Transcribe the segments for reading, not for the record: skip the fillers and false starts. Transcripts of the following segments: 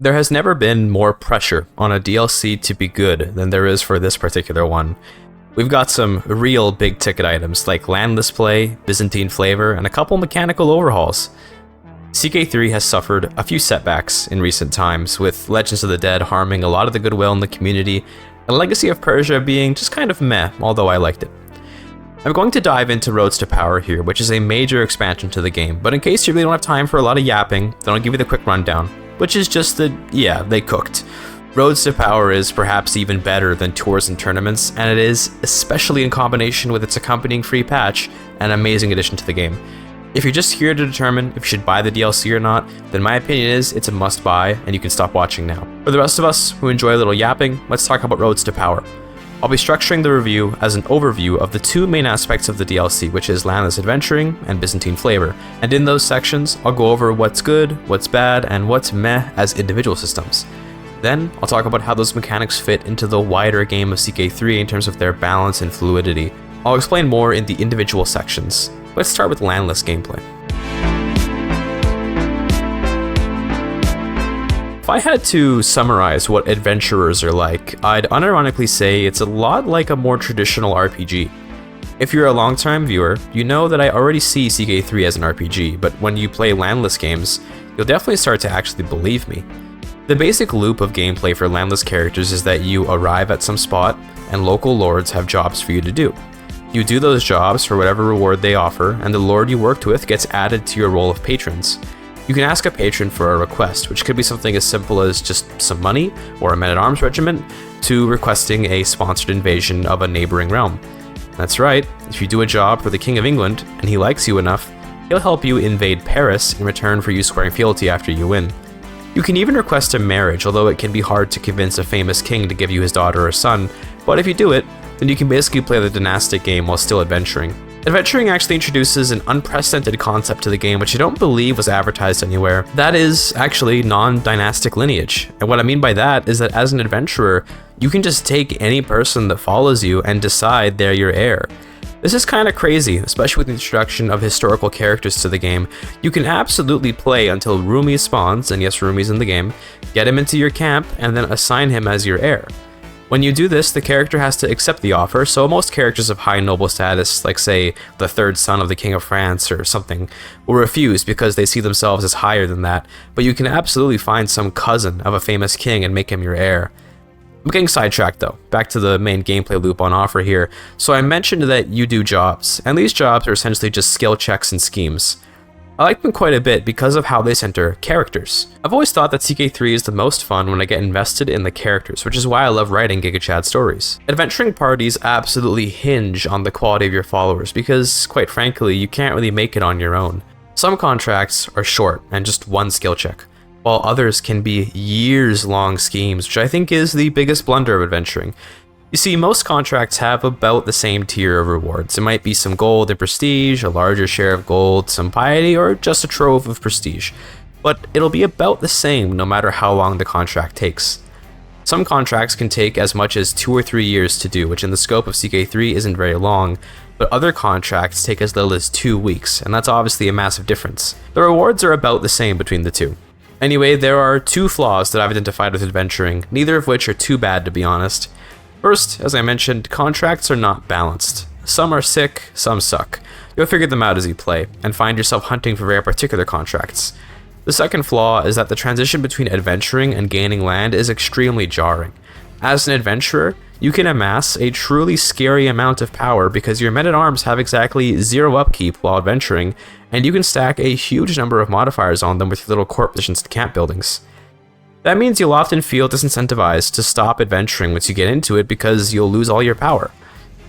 There has never been more pressure on a DLC to be good than there is for this particular one. We've got some real big ticket items like landless play, Byzantine flavor, and a couple mechanical overhauls. CK3 has suffered a few setbacks in recent times, with Legends of the Dead harming a lot of the goodwill in the community, and Legacy of Persia being just kind of meh, although I liked it. I'm going to dive into Roads to Power here, which is a major expansion to the game, but in case you really don't have time for a lot of yapping, then I'll give you the quick rundown, which is just that, yeah, they cooked. Roads to Power is perhaps even better than Tours and Tournaments, and it is, especially in combination with its accompanying free patch, an amazing addition to the game. If you're just here to determine if you should buy the DLC or not, then my opinion is it's a must buy and you can stop watching now. For the rest of us who enjoy a little yapping, let's talk about Roads to Power. I'll be structuring the review as an overview of the two main aspects of the DLC, which is Landless Adventuring and Byzantine Flavor, and in those sections, I'll go over what's good, what's bad, and what's meh as individual systems. Then, I'll talk about how those mechanics fit into the wider game of CK3 in terms of their balance and fluidity. I'll explain more in the individual sections. Let's start with landless gameplay. If I had to summarize what adventurers are like, I'd unironically say it's a lot like a more traditional RPG. If you're a long-time viewer, you know that I already see CK3 as an RPG, but when you play landless games, you'll definitely start to actually believe me. The basic loop of gameplay for landless characters is that you arrive at some spot, and local lords have jobs for you to do. You do those jobs for whatever reward they offer, and the lord you worked with gets added to your roll of patrons. You can ask a patron for a request, which could be something as simple as just some money or a men-at-arms regiment, to requesting a sponsored invasion of a neighboring realm. That's right, if you do a job for the King of England, and he likes you enough, he'll help you invade Paris in return for you swearing fealty after you win. You can even request a marriage, although it can be hard to convince a famous king to give you his daughter or son, but if you do it, then you can basically play the dynastic game while still adventuring. Adventuring actually introduces an unprecedented concept to the game which I don't believe was advertised anywhere. That is actually non-dynastic lineage. And what I mean by that is that as an adventurer, you can just take any person that follows you and decide they're your heir. This is kind of crazy, especially with the introduction of historical characters to the game. You can absolutely play until Rumi spawns, and yes, Rumi's in the game, get him into your camp, and then assign him as your heir. When you do this, the character has to accept the offer, so most characters of high noble status, like say the third son of the King of France or something, will refuse because they see themselves as higher than that, but you can absolutely find some cousin of a famous king and make him your heir. I'm getting sidetracked though, back to the main gameplay loop on offer here. So I mentioned that you do jobs, and these jobs are essentially just skill checks and schemes. I like them quite a bit because of how they center characters. I've always thought that CK3 is the most fun when I get invested in the characters, which is why I love writing GigaChad stories. Adventuring parties absolutely hinge on the quality of your followers because, quite frankly, you can't really make it on your own. Some contracts are short and just one skill check, while others can be years-long schemes, which I think is the biggest blunder of adventuring. You see, most contracts have about the same tier of rewards. It might be some gold and prestige, a larger share of gold, some piety, or just a trove of prestige. But it'll be about the same no matter how long the contract takes. Some contracts can take as much as 2 or 3 years to do, which in the scope of CK3 isn't very long, but other contracts take as little as 2 weeks, and that's obviously a massive difference. The rewards are about the same between the two. Anyway, there are 2 flaws that I've identified with adventuring, neither of which are too bad to be honest. First, as I mentioned, contracts are not balanced. Some are sick, some suck. You'll figure them out as you play, and find yourself hunting for very particular contracts. The second flaw is that the transition between adventuring and gaining land is extremely jarring. As an adventurer, you can amass a truly scary amount of power because your men-at-arms have exactly 0 upkeep while adventuring, and you can stack a huge number of modifiers on them with your little court positions and camp buildings. That means you'll often feel disincentivized to stop adventuring once you get into it because you'll lose all your power.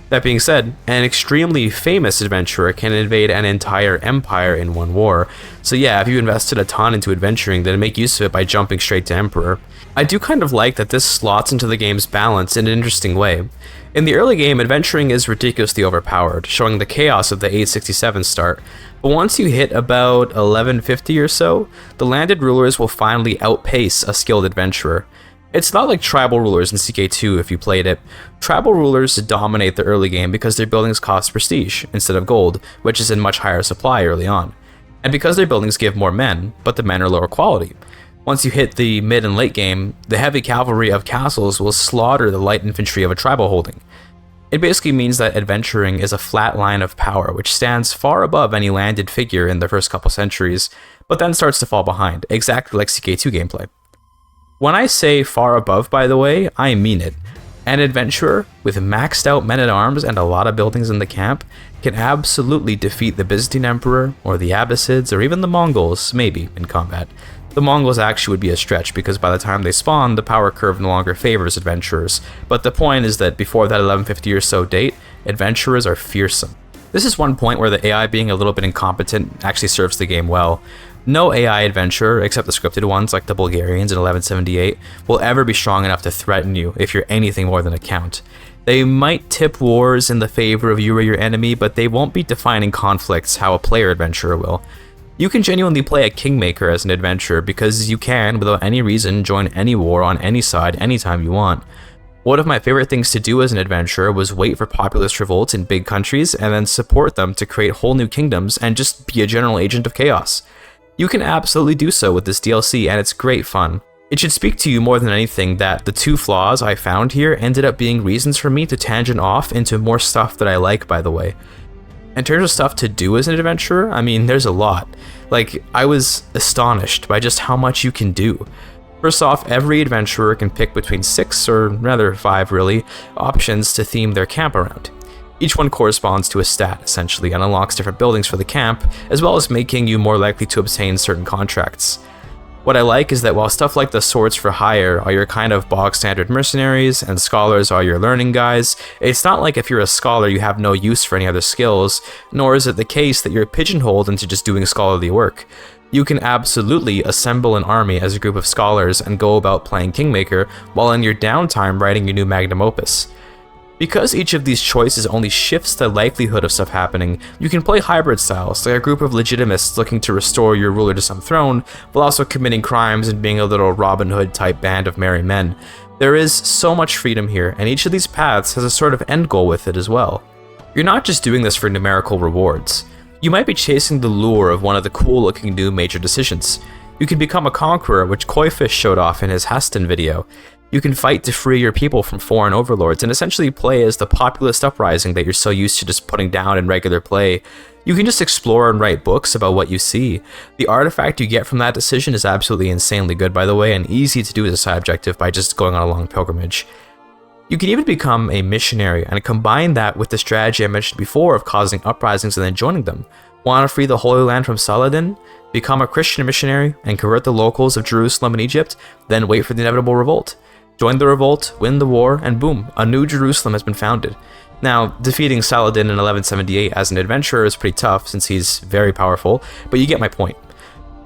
That being said, an extremely famous adventurer can invade an entire empire in one war, so yeah, if you invested a ton into adventuring, then make use of it by jumping straight to Emperor. I do kind of like that this slots into the game's balance in an interesting way. In the early game, adventuring is ridiculously overpowered, showing the chaos of the 867 start, but once you hit about 1150 or so, the landed rulers will finally outpace a skilled adventurer. It's not like tribal rulers in CK2 if you played it. Tribal rulers dominate the early game because their buildings cost prestige instead of gold, which is in much higher supply early on. And because their buildings give more men, but the men are lower quality. Once you hit the mid and late game, the heavy cavalry of castles will slaughter the light infantry of a tribal holding. It basically means that adventuring is a flat line of power, which stands far above any landed figure in the first couple centuries, but then starts to fall behind, exactly like CK2 gameplay. When I say far above, by the way, I mean it. An adventurer with maxed out men-at-arms and a lot of buildings in the camp can absolutely defeat the Byzantine Emperor, or the Abbasids, or even the Mongols, maybe, in combat. The Mongols actually would be a stretch, because by the time they spawn, the power curve no longer favors adventurers, but the point is that before that 1150 or so date, adventurers are fearsome. This is one point where the AI being a little bit incompetent actually serves the game well. No AI adventurer, except the scripted ones like the Bulgarians in 1178, will ever be strong enough to threaten you if you're anything more than a count. They might tip wars in the favor of you or your enemy, but they won't be defining conflicts how a player adventurer will. You can genuinely play a kingmaker as an adventurer because you can, without any reason, join any war on any side anytime you want. One of my favorite things to do as an adventurer was wait for populist revolts in big countries and then support them to create whole new kingdoms and just be a general agent of chaos. You can absolutely do so with this DLC, and it's great fun. It should speak to you more than anything that the two flaws I found here ended up being reasons for me to tangent off into more stuff that I like, by the way. In terms of stuff to do as an adventurer, I mean, there's a lot. Like, I was astonished by just how much you can do. First off, every adventurer can pick between 6, or rather 5 really, options to theme their camp around. Each one corresponds to a stat, essentially, and unlocks different buildings for the camp, as well as making you more likely to obtain certain contracts. What I like is that while stuff like the Swords for Hire are your kind of bog standard mercenaries, and scholars are your learning guys, it's not like if you're a scholar you have no use for any other skills, nor is it the case that you're pigeonholed into just doing scholarly work. You can absolutely assemble an army as a group of scholars and go about playing Kingmaker, while in your downtime writing your new magnum opus. Because each of these choices only shifts the likelihood of stuff happening, you can play hybrid styles, like a group of legitimists looking to restore your ruler to some throne, while also committing crimes and being a little Robin Hood type band of merry men. There is so much freedom here, and each of these paths has a sort of end goal with it as well. You're not just doing this for numerical rewards. You might be chasing the lure of one of the cool looking new major decisions. You can become a conqueror, which Koifish showed off in his Haston video. You can fight to free your people from foreign overlords and essentially play as the populist uprising that you're so used to just putting down in regular play. You can just explore and write books about what you see. The artifact you get from that decision is absolutely insanely good, by the way, and easy to do as a side objective by just going on a long pilgrimage. You can even become a missionary and combine that with the strategy I mentioned before of causing uprisings and then joining them. Want to free the Holy Land from Saladin? Become a Christian missionary and convert the locals of Jerusalem and Egypt, then wait for the inevitable revolt. Join the revolt, win the war, and boom, a new Jerusalem has been founded. Now, defeating Saladin in 1178 as an adventurer is pretty tough since he's very powerful, but you get my point.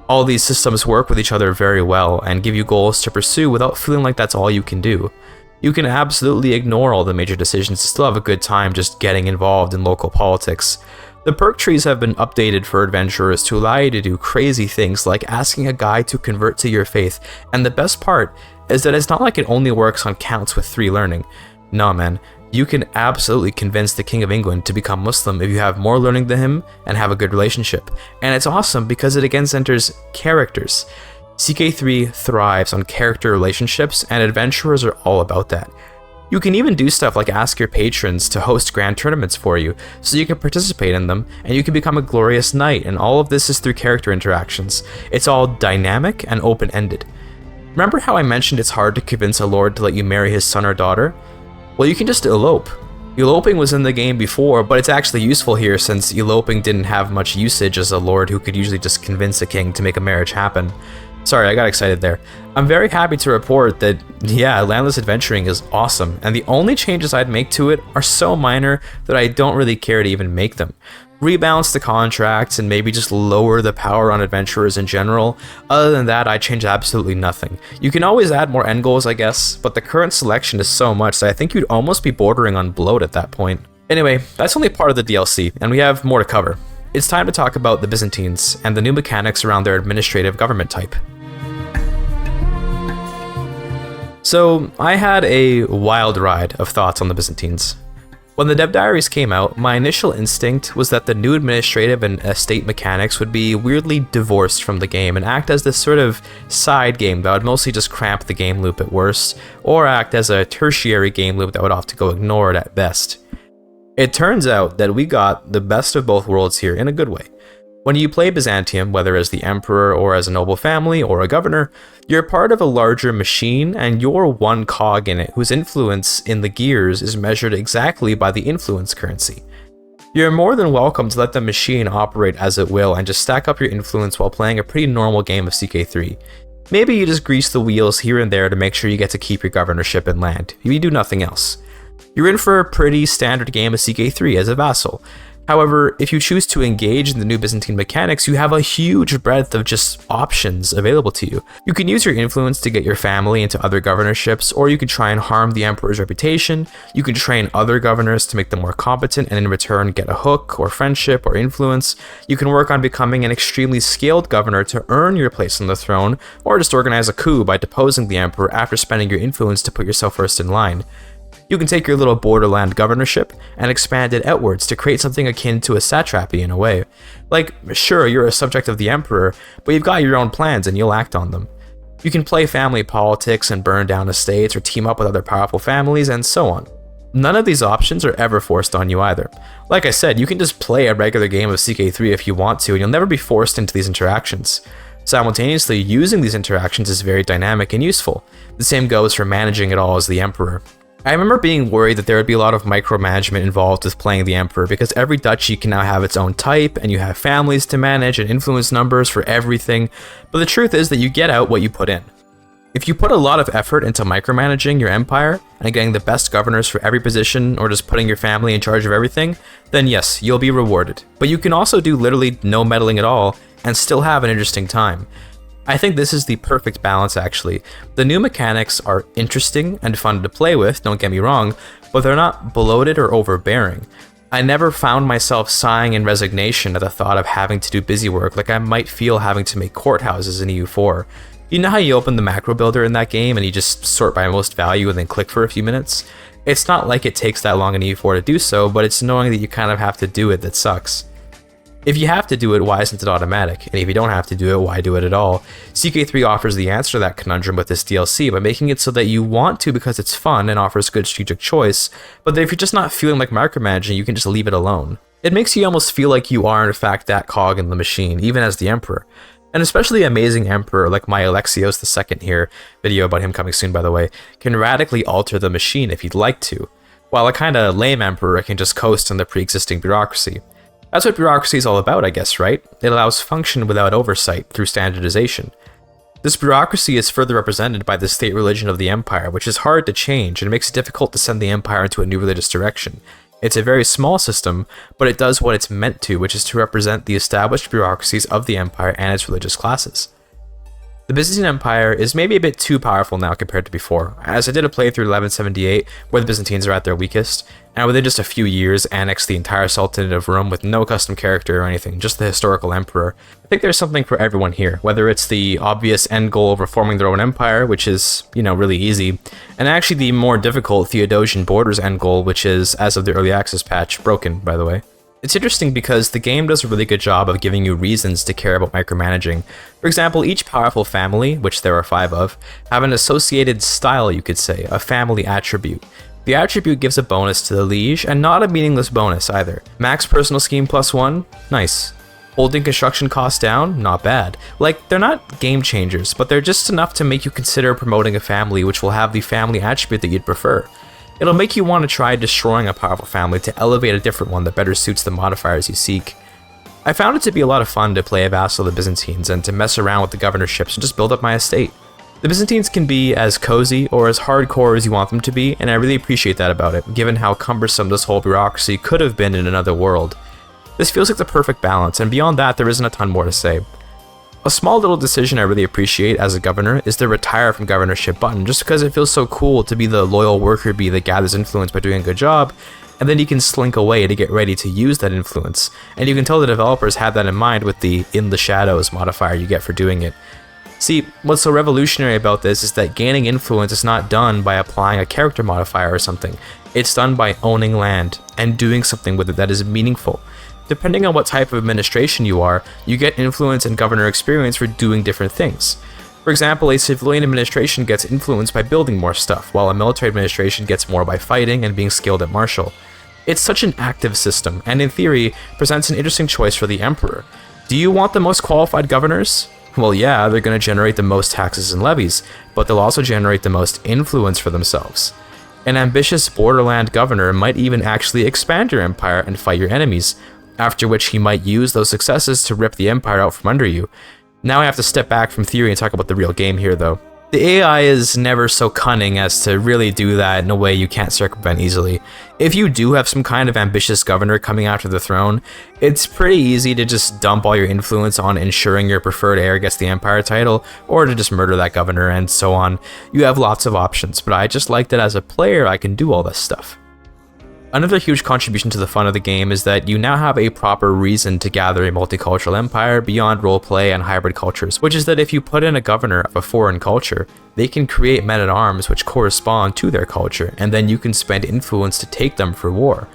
All these systems work with each other very well and give you goals to pursue without feeling like that's all you can do. You can absolutely ignore all the major decisions to still have a good time just getting involved in local politics. The perk trees have been updated for adventurers to allow you to do crazy things like asking a guy to convert to your faith, and the best part is that it's not like it only works on counts with 3 learning. No man, you can absolutely convince the King of England to become Muslim if you have more learning than him and have a good relationship. And it's awesome because it again centers characters. CK3 thrives on character relationships, and adventurers are all about that. You can even do stuff like ask your patrons to host grand tournaments for you, so you can participate in them, and you can become a glorious knight, and all of this is through character interactions. It's all dynamic and open-ended. Remember how I mentioned it's hard to convince a lord to let you marry his son or daughter? Well, you can just elope. Eloping was in the game before, but it's actually useful here since eloping didn't have much usage as a lord who could usually just convince a king to make a marriage happen. Sorry, I got excited there. I'm very happy to report that, yeah, Landless Adventuring is awesome, and the only changes I'd make to it are so minor that I don't really care to even make them. Rebalance the contracts and maybe just lower the power on adventurers in general. Other than that, I change absolutely nothing. You can always add more end goals, I guess, but the current selection is so much that I think you'd almost be bordering on bloat at that point. Anyway, that's only part of the DLC, and we have more to cover. It's time to talk about the Byzantines and the new mechanics around their administrative government type. So, I had a wild ride of thoughts on the Byzantines. When the dev diaries came out, my initial instinct was that the new administrative and estate mechanics would be weirdly divorced from the game and act as this sort of side game that would mostly just cramp the game loop at worst, or act as a tertiary game loop that would have to go ignored at best. It turns out that we got the best of both worlds here in a good way. When you play Byzantium, whether as the emperor or as a noble family or a governor, you're part of a larger machine and you're one cog in it whose influence in the gears is measured exactly by the influence currency. You're more than welcome to let the machine operate as it will and just stack up your influence while playing a pretty normal game of CK3. Maybe you just grease the wheels here and there to make sure you get to keep your governorship and land. You do nothing else. You're in for a pretty standard game of CK3 as a vassal. However, if you choose to engage in the new Byzantine mechanics, you have a huge breadth of just options available to you. You can use your influence to get your family into other governorships, or you can try and harm the emperor's reputation. You can train other governors to make them more competent and in return get a hook or friendship or influence. You can work on becoming an extremely scaled governor to earn your place on the throne, or just organize a coup by deposing the emperor after spending your influence to put yourself first in line. You can take your little borderland governorship and expand it outwards to create something akin to a satrapy in a way. Like, sure, you're a subject of the emperor, but you've got your own plans and you'll act on them. You can play family politics and burn down estates or team up with other powerful families and so on. None of these options are ever forced on you either. Like I said, you can just play a regular game of CK3 if you want to and you'll never be forced into these interactions. Simultaneously, using these interactions is very dynamic and useful. The same goes for managing it all as the emperor. I remember being worried that there would be a lot of micromanagement involved with playing the Emperor because every duchy can now have its own type and you have families to manage and influence numbers for everything, but the truth is that you get out what you put in. If you put a lot of effort into micromanaging your empire and getting the best governors for every position or just putting your family in charge of everything, then yes, you'll be rewarded. But you can also do literally no meddling at all and still have an interesting time. I think this is the perfect balance actually. The new mechanics are interesting and fun to play with, don't get me wrong, but they're not bloated or overbearing. I never found myself sighing in resignation at the thought of having to do busy work like I might feel having to make courthouses in EU4. You know how you open the macro builder in that game and you just sort by most value and then click for a few minutes? It's not like it takes that long in EU4 to do so, but it's knowing that you kind of have to do it that sucks. If you have to do it, why isn't it automatic? And if you don't have to do it, why do it at all? CK3 offers the answer to that conundrum with this DLC by making it so that you want to because it's fun and offers good strategic choice, but that if you're just not feeling like micromanaging, you can just leave it alone. It makes you almost feel like you are in fact that cog in the machine, even as the Emperor. An especially amazing Emperor like my Alexios II here, video about him coming soon by the way, can radically alter the machine if he'd like to, while a kinda lame Emperor can just coast on the pre-existing bureaucracy. That's what bureaucracy is all about, I guess, right? It allows function without oversight through standardization. This bureaucracy is further represented by the state religion of the empire, which is hard to change and makes it difficult to send the empire into a new religious direction. It's a very small system, but it does what it's meant to, which is to represent the established bureaucracies of the empire and its religious classes. The Byzantine Empire is maybe a bit too powerful now compared to before, as I did a playthrough 1178 where the Byzantines are at their weakest, and within just a few years annexed the entire Sultanate of Rome with no custom character or anything, just the historical emperor. I think there's something for everyone here, whether it's the obvious end goal of reforming their own empire, which is, really easy, and actually the more difficult Theodosian borders end goal, which is, as of the early access patch, broken, by the way. It's interesting because the game does a really good job of giving you reasons to care about micromanaging. For example, each powerful family, which there are 5 of, have an associated style, you could say, a family attribute. The attribute gives a bonus to the liege, and not a meaningless bonus either. Max personal scheme +1? Nice. Holding construction costs down? Not bad. Like, they're not game changers, but they're just enough to make you consider promoting a family which will have the family attribute that you'd prefer. It'll make you want to try destroying a powerful family to elevate a different one that better suits the modifiers you seek. I found it to be a lot of fun to play a vassal of the Byzantines and to mess around with the governorships and just build up my estate. The Byzantines can be as cozy or as hardcore as you want them to be, and I really appreciate that about it, given how cumbersome this whole bureaucracy could have been in another world. This feels like the perfect balance, and beyond that there isn't a ton more to say. A small little decision I really appreciate as a governor is the retire from governorship button, just because it feels so cool to be the loyal worker bee that gathers influence by doing a good job, and then you can slink away to get ready to use that influence, and you can tell the developers had that in mind with the in the shadows modifier you get for doing it. See, what's so revolutionary about this is that gaining influence is not done by applying a character modifier or something. It's done by owning land and doing something with it that is meaningful. Depending on what type of administration you are, you get influence and governor experience for doing different things. For example, a civilian administration gets influence by building more stuff, while a military administration gets more by fighting and being skilled at martial. It's such an active system, and in theory, presents an interesting choice for the emperor. Do you want the most qualified governors? Well, yeah, they're going to generate the most taxes and levies, but they'll also generate the most influence for themselves. An ambitious borderland governor might even actually expand your empire and fight your enemies, after which he might use those successes to rip the empire out from under you. Now I have to step back from theory and talk about the real game here, though. The AI is never so cunning as to really do that in a way you can't circumvent easily. If you do have some kind of ambitious governor coming after the throne, it's pretty easy to just dump all your influence on ensuring your preferred heir gets the empire title, or to just murder that governor and so on. You have lots of options, but I just like that as a player I can do all this stuff. Another huge contribution to the fun of the game is that you now have a proper reason to gather a multicultural empire beyond roleplay and hybrid cultures, which is that if you put in a governor of a foreign culture, they can create men-at-arms which correspond to their culture, and then you can spend influence to take them for war.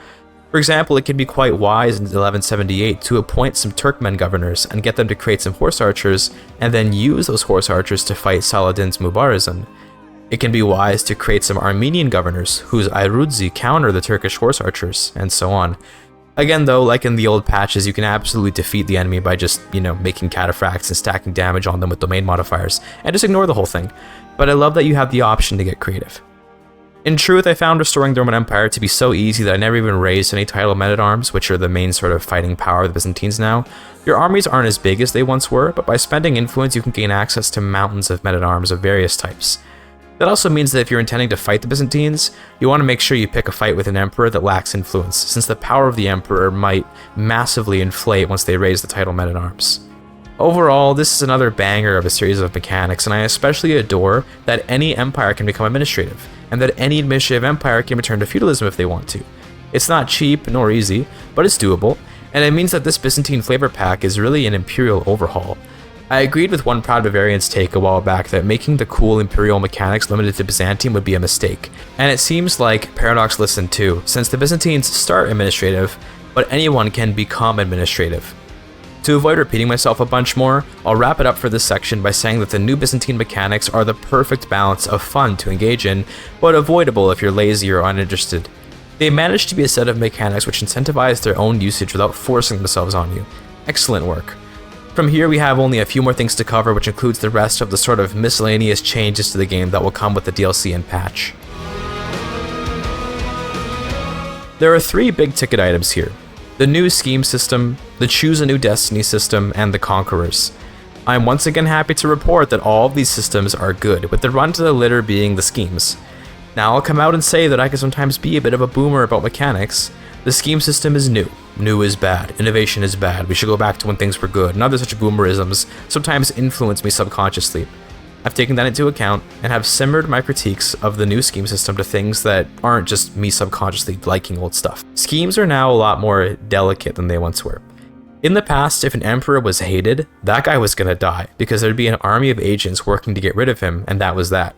For example, it can be quite wise in 1178 to appoint some Turkmen governors and get them to create some horse archers, and then use those horse archers to fight Saladin's Mubarazan. It can be wise to create some Armenian governors whose Ayrudzi counter the Turkish horse archers, and so on. Again though, like in the old patches, you can absolutely defeat the enemy by just, making cataphracts and stacking damage on them with domain modifiers, and just ignore the whole thing. But I love that you have the option to get creative. In truth, I found restoring the Roman Empire to be so easy that I never even raised any title men-at-arms, which are the main sort of fighting power of the Byzantines now. Your armies aren't as big as they once were, but by spending influence you can gain access to mountains of men-at-arms of various types. That also means that if you're intending to fight the Byzantines, you want to make sure you pick a fight with an emperor that lacks influence, since the power of the emperor might massively inflate once they raise the title men-at-arms. Overall, this is another banger of a series of mechanics, and I especially adore that any empire can become administrative, and that any administrative empire can return to feudalism if they want to. It's not cheap nor easy, but it's doable, and it means that this Byzantine flavor pack is really an imperial overhaul. I agreed with one Proud Bavarian's take a while back that making the cool imperial mechanics limited to Byzantium would be a mistake, and it seems like Paradox listened too, since the Byzantines start administrative, but anyone can become administrative. To avoid repeating myself a bunch more, I'll wrap it up for this section by saying that the new Byzantine mechanics are the perfect balance of fun to engage in, but avoidable if you're lazy or uninterested. They manage to be a set of mechanics which incentivize their own usage without forcing themselves on you. Excellent work. From here we have only a few more things to cover, which includes the rest of the sort of miscellaneous changes to the game that will come with the DLC and patch. There are 3 big ticket items here: the new scheme system, the choose a new destiny system, and the conquerors. I'm once again happy to report that all of these systems are good, with the run to the litter being the schemes. Now I'll come out and say that I can sometimes be a bit of a boomer about mechanics. The scheme system is new. New is bad. Innovation is bad. We should go back to when things were good. And other such boomerisms sometimes influence me subconsciously. I've taken that into account and have simmered my critiques of the new scheme system to things that aren't just me subconsciously liking old stuff. Schemes are now a lot more delicate than they once were. In the past, if an emperor was hated, that guy was gonna die, because there'd be an army of agents working to get rid of him, and that was that.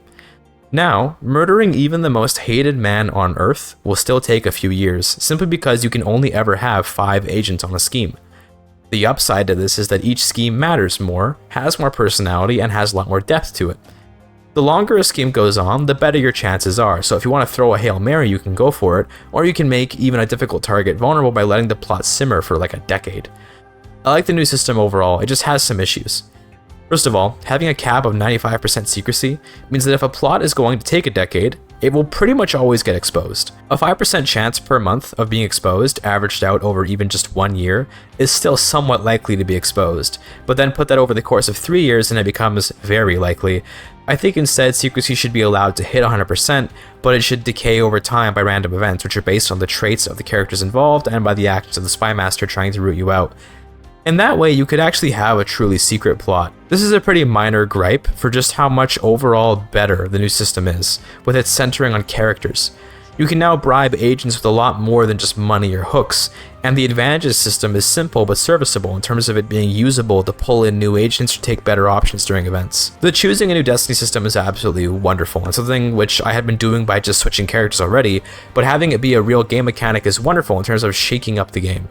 Now, murdering even the most hated man on Earth will still take a few years, simply because you can only ever have 5 agents on a scheme. The upside to this is that each scheme matters more, has more personality, and has a lot more depth to it. The longer a scheme goes on, the better your chances are, so if you want to throw a Hail Mary, you can go for it, or you can make even a difficult target vulnerable by letting the plot simmer for like a decade. I like the new system overall, it just has some issues. First of all, having a cap of 95% secrecy means that if a plot is going to take a decade, it will pretty much always get exposed. A 5% chance per month of being exposed, averaged out over even just 1 year, is still somewhat likely to be exposed, but then put that over the course of 3 years and it becomes very likely. I think instead secrecy should be allowed to hit 100%, but it should decay over time by random events, which are based on the traits of the characters involved and by the actions of the spy master trying to root you out. In that way, you could actually have a truly secret plot. This is a pretty minor gripe for just how much overall better the new system is, with its centering on characters. You can now bribe agents with a lot more than just money or hooks, And the advantages system is simple but serviceable in terms of it being usable to pull in new agents or take better options during events. The choosing a new destiny system is absolutely wonderful, and something which I had been doing by just switching characters already, but having it be a real game mechanic is wonderful in terms of shaking up the game.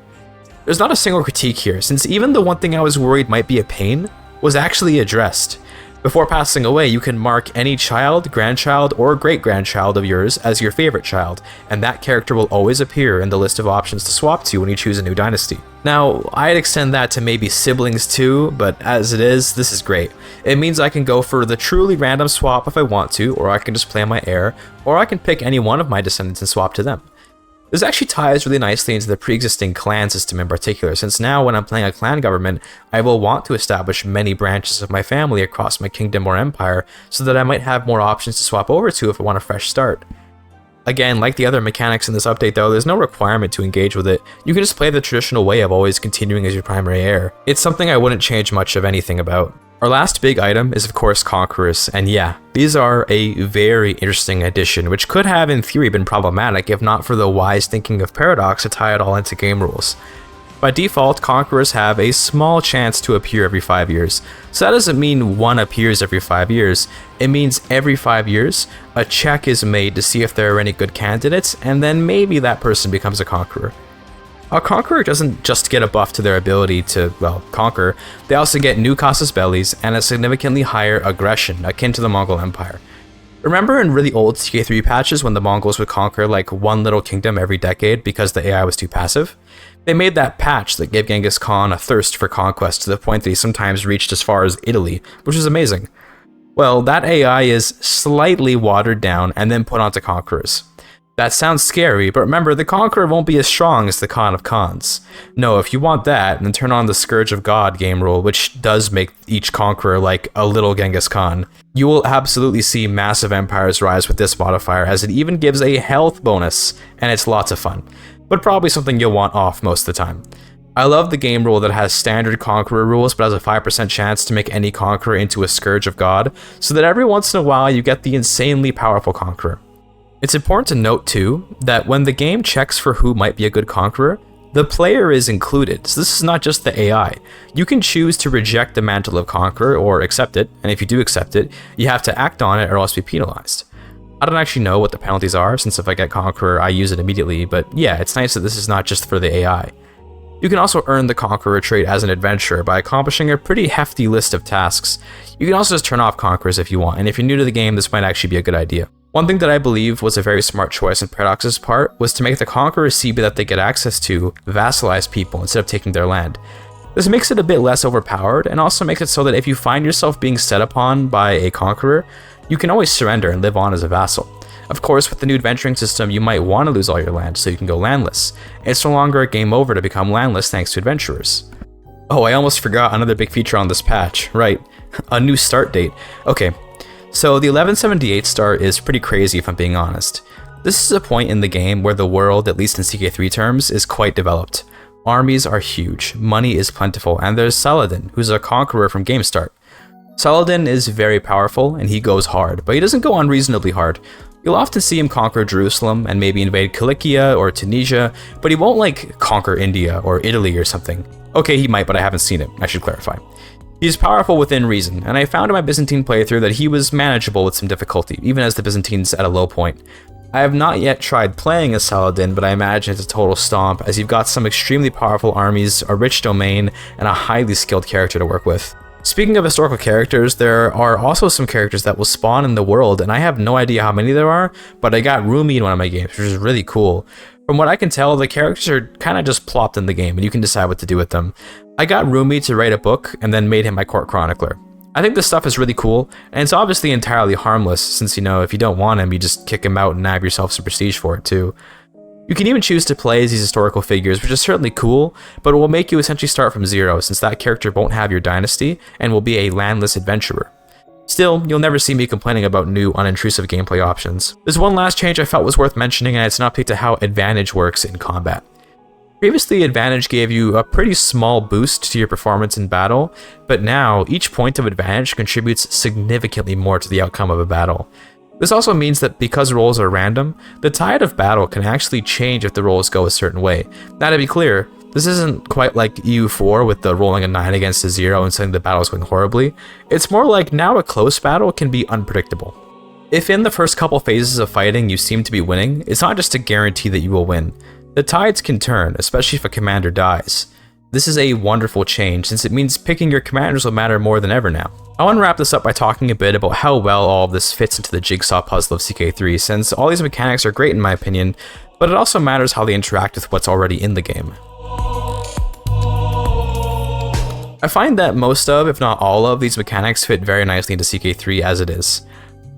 There's not a single critique here, since even the one thing I was worried might be a pain was actually addressed. Before passing away, you can mark any child, grandchild, or great-grandchild of yours as your favorite child, and that character will always appear in the list of options to swap to when you choose a new dynasty. Now, I'd extend that to maybe siblings too, but as it is, this is great. It means I can go for the truly random swap if I want to, or I can just play my heir, or I can pick any one of my descendants and swap to them. This actually ties really nicely into the pre-existing clan system in particular, since now when I'm playing a clan government, I will want to establish many branches of my family across my kingdom or empire, so that I might have more options to swap over to if I want a fresh start. Again, like the other mechanics in this update though, there's no requirement to engage with it. You can just play the traditional way of always continuing as your primary heir. It's something I wouldn't change much of anything about. Our last big item is of course Conquerors, and yeah, these are a very interesting addition, which could have in theory been problematic if not for the wise thinking of Paradox to tie it all into game rules. By default, Conquerors have a small chance to appear every 5 years, so that doesn't mean one appears every 5 years, it means every 5 years, a check is made to see if there are any good candidates, and then maybe that person becomes a Conqueror. A Conqueror doesn't just get a buff to their ability to, well, conquer, they also get new casus bellis and a significantly higher aggression, akin to the Mongol Empire. Remember in really old CK3 patches when the Mongols would conquer like one little kingdom every decade because the AI was too passive? They made that patch that gave Genghis Khan a thirst for conquest to the point that he sometimes reached as far as Italy, which is amazing. Well, that AI is slightly watered down and then put onto Conquerors. That sounds scary, but remember, the Conqueror won't be as strong as the Khan of Khans. No, if you want that, then turn on the Scourge of God game rule, which does make each Conqueror like a little Genghis Khan. You will absolutely see massive empires rise with this modifier, as it even gives a health bonus, and it's lots of fun. But probably something you'll want off most of the time. I love the game rule that has standard Conqueror rules, but has a 5% chance to make any Conqueror into a Scourge of God, so that every once in a while you get the insanely powerful Conqueror. It's important to note too, that when the game checks for who might be a good Conqueror, the player is included, so this is not just the AI. You can choose to reject the mantle of Conqueror or accept it, and if you do accept it, you have to act on it or else be penalized. I don't actually know what the penalties are, since if I get Conqueror, I use it immediately, but yeah, it's nice that this is not just for the AI. You can also earn the Conqueror trait as an adventurer by accomplishing a pretty hefty list of tasks. You can also just turn off Conquerors if you want, and if you're new to the game, this might actually be a good idea. One thing that I believe was a very smart choice on Paradox's part was to make the Conqueror CB that they get access to vassalize people instead of taking their land. This makes it a bit less overpowered, and also makes it so that if you find yourself being set upon by a Conqueror, you can always surrender and live on as a vassal. Of course, with the new adventuring system, you might want to lose all your land so you can go landless. It's no longer a game over to become landless thanks to adventurers. Oh, I almost forgot another big feature on this patch. Right, a new start date. Okay, so the 1178 start is pretty crazy if I'm being honest. This is a point in the game where the world, at least in CK3 terms, is quite developed. Armies are huge, money is plentiful, and there's Saladin, who's a conqueror from game start. Saladin is very powerful, and he goes hard, but he doesn't go unreasonably hard. You'll often see him conquer Jerusalem and maybe invade Cilicia or Tunisia, but he won't like conquer India or Italy or something. Okay, he might, but I haven't seen it, I should clarify. He's powerful within reason, and I found in my Byzantine playthrough that he was manageable with some difficulty, even as the Byzantines at a low point. I have not yet tried playing as Saladin, but I imagine it's a total stomp, as you've got some extremely powerful armies, a rich domain, and a highly skilled character to work with. Speaking of historical characters, there are also some characters that will spawn in the world, and I have no idea how many there are, but I got Rumi in one of my games, which is really cool. From what I can tell, the characters are kind of just plopped in the game, and you can decide what to do with them. I got Rumi to write a book, and then made him my court chronicler. I think this stuff is really cool, and it's obviously entirely harmless, since, you know, if you don't want him, you just kick him out and nab yourself some prestige for it, too. You can even choose to play as these historical figures, which is certainly cool, but it will make you essentially start from zero, since that character won't have your dynasty, and will be a landless adventurer. Still, you'll never see me complaining about new, unintrusive gameplay options. There's one last change I felt was worth mentioning, and it's an update to how Advantage works in combat. Previously, Advantage gave you a pretty small boost to your performance in battle, but now each point of advantage contributes significantly more to the outcome of a battle. This also means that because rolls are random, the tide of battle can actually change if the rolls go a certain way. Now, to be clear, this isn't quite like EU4 with the rolling a 9 against a 0 and saying the battle is going horribly. It's more like now a close battle can be unpredictable. If in the first couple phases of fighting you seem to be winning, it's not just a guarantee that you will win. The tides can turn, especially if a commander dies. This is a wonderful change, since it means picking your commanders will matter more than ever now. I want to wrap this up by talking a bit about how well all of this fits into the jigsaw puzzle of CK3, since all these mechanics are great in my opinion, but it also matters how they interact with what's already in the game. I find that most of, if not all of, these mechanics fit very nicely into CK3 as it is.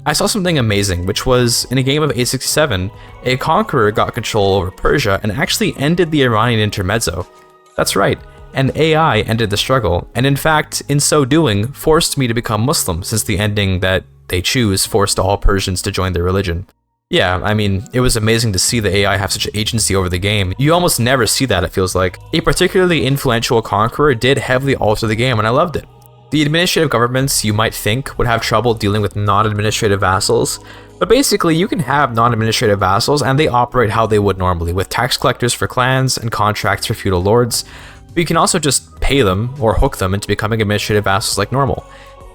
I saw something amazing, which was, in a game of 867, a conqueror got control over Persia and actually ended the Iranian intermezzo. That's right, an AI ended the struggle, and in fact, in so doing, forced me to become Muslim, since the ending that they choose forced all Persians to join their religion. Yeah, I mean, it was amazing to see the AI have such agency over the game. You almost never see that, it feels like. A particularly influential conqueror did heavily alter the game, and I loved it. The administrative governments, you might think, would have trouble dealing with non-administrative vassals, but basically you can have non-administrative vassals and they operate how they would normally, with tax collectors for clans and contracts for feudal lords, but you can also just pay them or hook them into becoming administrative vassals like normal.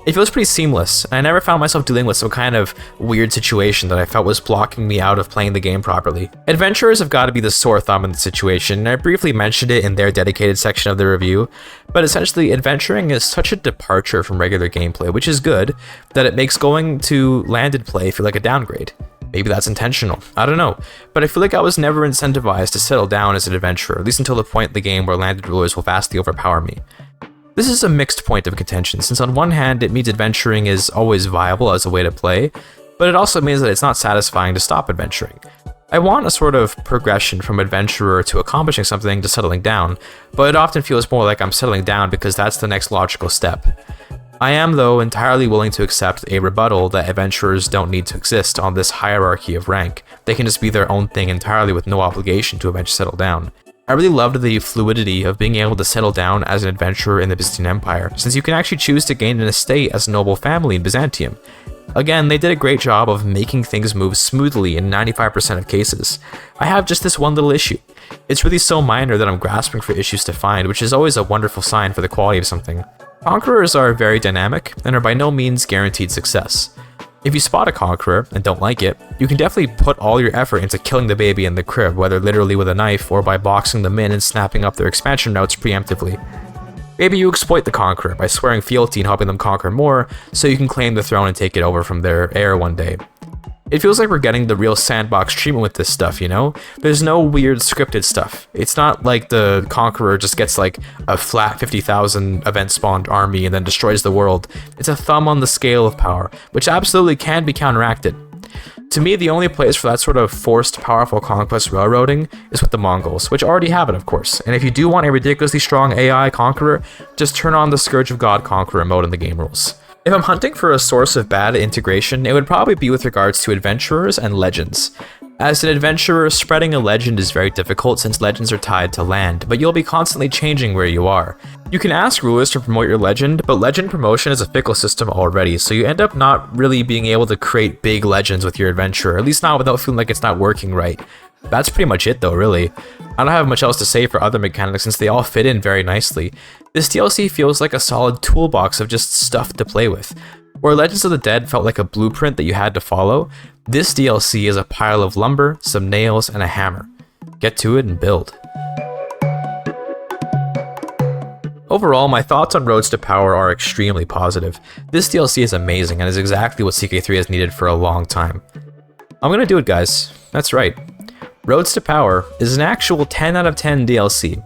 It feels pretty seamless, and I never found myself dealing with some kind of weird situation that I felt was blocking me out of playing the game properly. Adventurers have got to be the sore thumb in the situation, and I briefly mentioned it in their dedicated section of the review, but essentially adventuring is such a departure from regular gameplay, which is good, that it makes going to landed play feel like a downgrade. Maybe that's intentional, I don't know, but I feel like I was never incentivized to settle down as an adventurer, at least until the point in the game where landed rulers will vastly overpower me. This is a mixed point of contention, since on one hand it means adventuring is always viable as a way to play, but it also means that it's not satisfying to stop adventuring. I want a sort of progression from adventurer to accomplishing something to settling down, but it often feels more like I'm settling down because that's the next logical step. I am, though, entirely willing to accept a rebuttal that adventurers don't need to exist on this hierarchy of rank. They can just be their own thing entirely with no obligation to eventually settle down. I really loved the fluidity of being able to settle down as an adventurer in the Byzantine Empire, since you can actually choose to gain an estate as a noble family in Byzantium. Again, they did a great job of making things move smoothly in 95% of cases. I have just this one little issue. It's really so minor that I'm grasping for issues to find, which is always a wonderful sign for the quality of something. Conquerors are very dynamic and are by no means guaranteed success. If you spot a conqueror and don't like it, you can definitely put all your effort into killing the baby in the crib, whether literally with a knife or by boxing them in and snapping up their expansion routes preemptively. Maybe you exploit the conqueror by swearing fealty and helping them conquer more, so you can claim the throne and take it over from their heir one day. It feels like we're getting the real sandbox treatment with this stuff, you know? There's no weird scripted stuff. It's not like the conqueror just gets like a flat 50,000 event spawned army and then destroys the world. It's a thumb on the scale of power, which absolutely can be counteracted. To me, the only place for that sort of forced powerful conquest railroading is with the Mongols, which already have it, of course. And if you do want a ridiculously strong AI conqueror, just turn on the Scourge of God conqueror mode in the game rules. If I'm hunting for a source of bad integration, it would probably be with regards to adventurers and legends. As an adventurer, spreading a legend is very difficult since legends are tied to land, but you'll be constantly changing where you are. You can ask rulers to promote your legend, but legend promotion is a fickle system already, so you end up not really being able to create big legends with your adventurer, at least not without feeling like it's not working right. That's pretty much it though, really. I don't have much else to say for other mechanics since they all fit in very nicely. This DLC feels like a solid toolbox of just stuff to play with. Where Legends of the Dead felt like a blueprint that you had to follow, this DLC is a pile of lumber, some nails, and a hammer. Get to it and build. Overall, my thoughts on Roads to Power are extremely positive. This DLC is amazing and is exactly what CK3 has needed for a long time. I'm gonna do it, guys. That's right. Roads to Power is an actual 10 out of 10 DLC.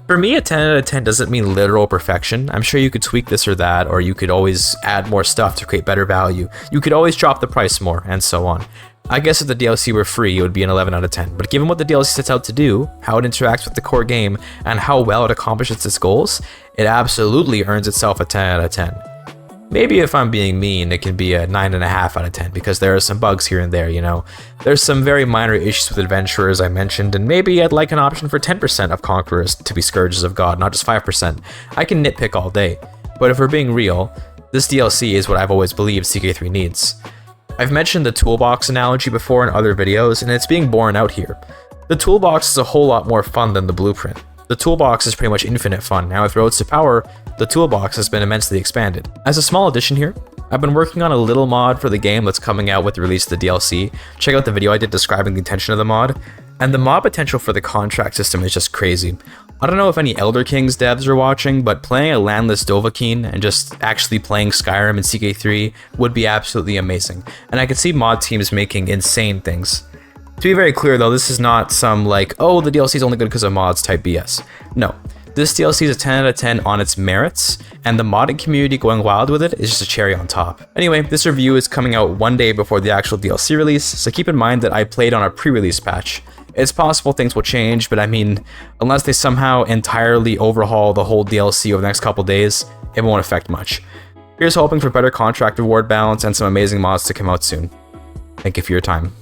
For me, a 10 out of 10 doesn't mean literal perfection. I'm sure you could tweak this or that, or you could always add more stuff to create better value. You could always drop the price more, and so on. I guess if the DLC were free, it would be an 11 out of 10, but given what the DLC sets out to do, how it interacts with the core game, and how well it accomplishes its goals, it absolutely earns itself a 10 out of 10. Maybe if I'm being mean, it can be a 9.5 out of 10, because there are some bugs here and there, you know. There's some very minor issues with adventurers I mentioned, and maybe I'd like an option for 10% of conquerors to be Scourges of God, not just 5%. I can nitpick all day, but if we're being real, this DLC is what I've always believed CK3 needs. I've mentioned the toolbox analogy before in other videos, and it's being borne out here. The toolbox is a whole lot more fun than the blueprint. The toolbox is pretty much infinite fun. Now with Roads to Power, the toolbox has been immensely expanded. As a small addition here, I've been working on a little mod for the game that's coming out with the release of the DLC. Check out the video I did describing the intention of the mod. And the mod potential for the contract system is just crazy. I don't know if any Elder Kings devs are watching, but playing a landless Dovahkiin and just actually playing Skyrim in CK3 would be absolutely amazing. And I could see mod teams making insane things. To be very clear though, this is not some like, oh, the DLC is only good because of mods type BS. No. This DLC is a 10 out of 10 on its merits, and the modding community going wild with it is just a cherry on top. Anyway, this review is coming out one day before the actual DLC release, so keep in mind that I played on a pre-release patch. It's possible things will change, but I mean, unless they somehow entirely overhaul the whole DLC over the next couple days, it won't affect much. Here's hoping for better contract reward balance and some amazing mods to come out soon. Thank you for your time.